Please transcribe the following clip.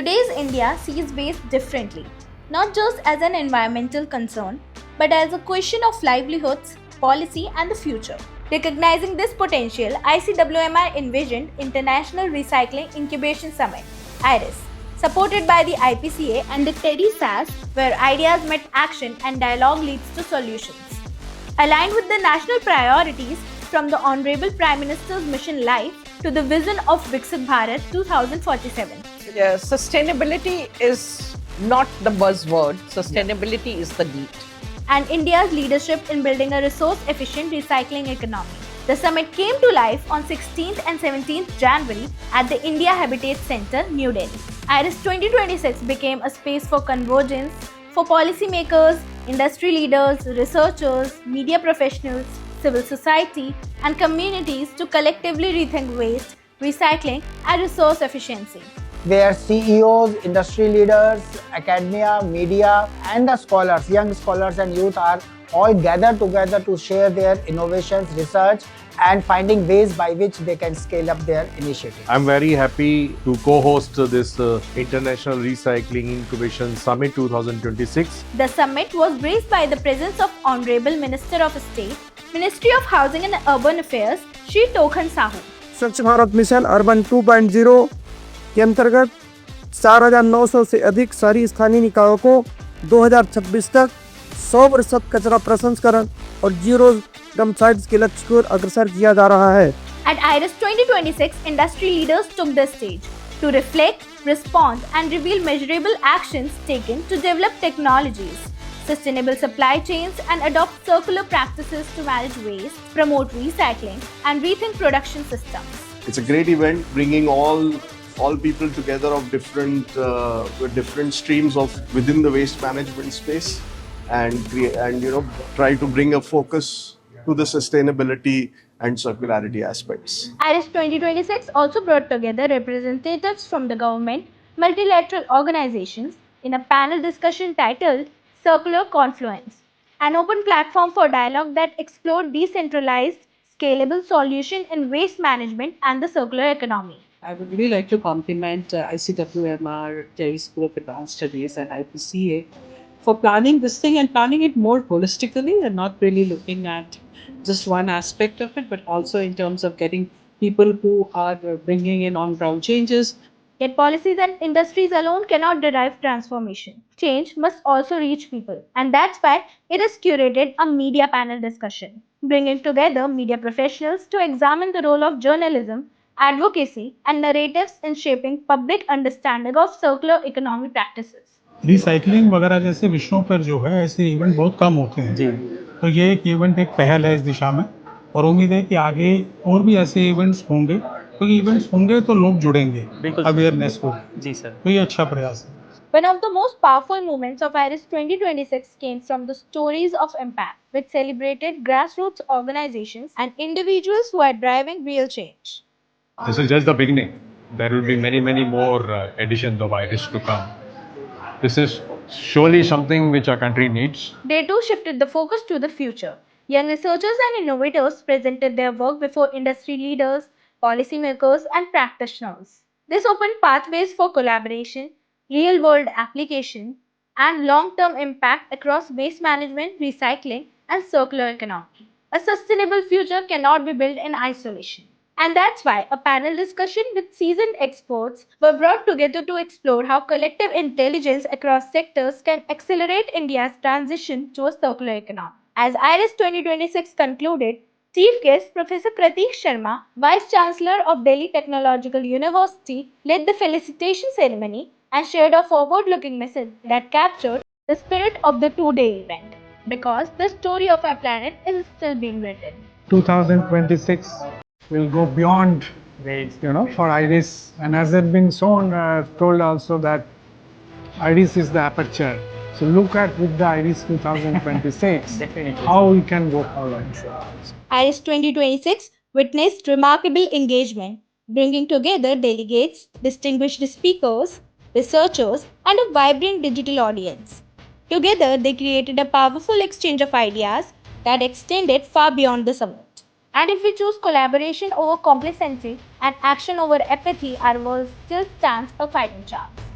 Today's India sees waste differently, not just as an environmental concern, but as a question of livelihoods, policy, and the future. Recognizing this potential, ICWMR envisioned International Recycling Incubation Summit (IRIS), supported by the IPCA and the TEDdy SAS, where ideas met action and dialogue leads to solutions. Aligned with the national priorities, from the Honorable Prime Minister's Mission Life to the vision of Viksit Bharat 2047. Yeah, sustainability is not the buzzword, sustainability is the need. And India's leadership in building a resource-efficient recycling economy. The summit came to life on 16th and 17th January at the India Habitat Centre, New Delhi. IRIS 2026 became a space for convergence for policymakers, industry leaders, researchers, media professionals, civil society, and communities to collectively rethink waste, recycling, and resource efficiency. Where CEOs, industry leaders, academia, media, and the scholars, young scholars and youth are all gathered together to share their innovations, research, and finding ways by which they can scale up their initiatives. I'm very happy to co-host this International Recycling Incubation Summit 2026. The summit was graced by the presence of Honorable Minister of State, Ministry of Housing and Urban Affairs, Shri Tokhan Sahu. स्वच्छ Bharat mission urban 2.0 के अंतर्गत 4,900 से अधिक शहरी स्थानीय निकायों को 2026 तक 100% कचरा प्रसंस्करण और जीरो डंप साइट्स के लक्ष्य की ओर अग्रसर किया जा रहा है. At IRIS 2026, industry leaders took the stage to reflect, respond, and reveal measurable actions taken to develop technologies, sustainable supply chains, and adopt circular practices to manage waste, promote recycling, and rethink production systems. It's a great event, bringing all people together of different streams of within the waste management space, and try to bring a focus to the sustainability and circularity aspects. IRIS 2026 also brought together representatives from the government, multilateral organizations in a panel discussion titled Circular Confluence, an open platform for dialogue that explored decentralized, scalable solutions in waste management and the circular economy. I would really like to compliment ICWMR, Delhi School of Advanced Studies, and IPCA for planning this thing and planning it more holistically and not really looking at just one aspect of it, but also in terms of getting people who are bringing in on-ground changes. Yet policies and industries alone cannot derive transformation. Change must also reach people. And that's why it has curated a media panel discussion, bringing together media professionals to examine the role of journalism, advocacy, and narratives in shaping public understanding of circular economy practices. Recycling वगैरह जैसे विषयों पर जो है ऐसे event बहुत कम होते हैं जी. तो ये एक इवेंट एक पहल है इस दिशा में और उम्मीद है कि आगे और भी ऐसे इवेंट्स होंगे, क्योंकि इवेंट्स होंगे तो लोग जुड़ेंगे, अवेयरनेस होगी जी सर. तो ये अच्छा प्रयास है. One of the most powerful moments of IRIS 2026 came from the Stories of Impact, which celebrated grassroots organizations and individuals who are driving real change. This is just the beginning. There will be many more editions of IRIS to come. This is surely something which our country needs. They too shifted the focus to the future. Young researchers and innovators presented their work before industry leaders, policymakers, and practitioners. This opened pathways for collaboration, real-world application, and long-term impact across waste management, recycling, and circular economy. A sustainable future cannot be built in isolation. And that's why a panel discussion with seasoned experts were brought together to explore how collective intelligence across sectors can accelerate India's transition to a circular economy. As IRIS 2026 concluded, Chief Guest Professor Prateek Sharma, Vice Chancellor of Delhi Technological University, led the felicitation ceremony and shared a forward-looking message that captured the spirit of the two-day event. Because the story of our planet is still being written. 2026 will go beyond for IRIS, and as it been shown, told also that IRIS is the aperture. So look at with the IRIS 2026 how we can go forward. IRIS 2026 witnessed remarkable engagement, bringing together delegates, distinguished speakers, researchers, and a vibrant digital audience. Together, they created a powerful exchange of ideas that extended far beyond the summit. And if we choose collaboration over complacency and action over apathy, our world still stands a fighting chance.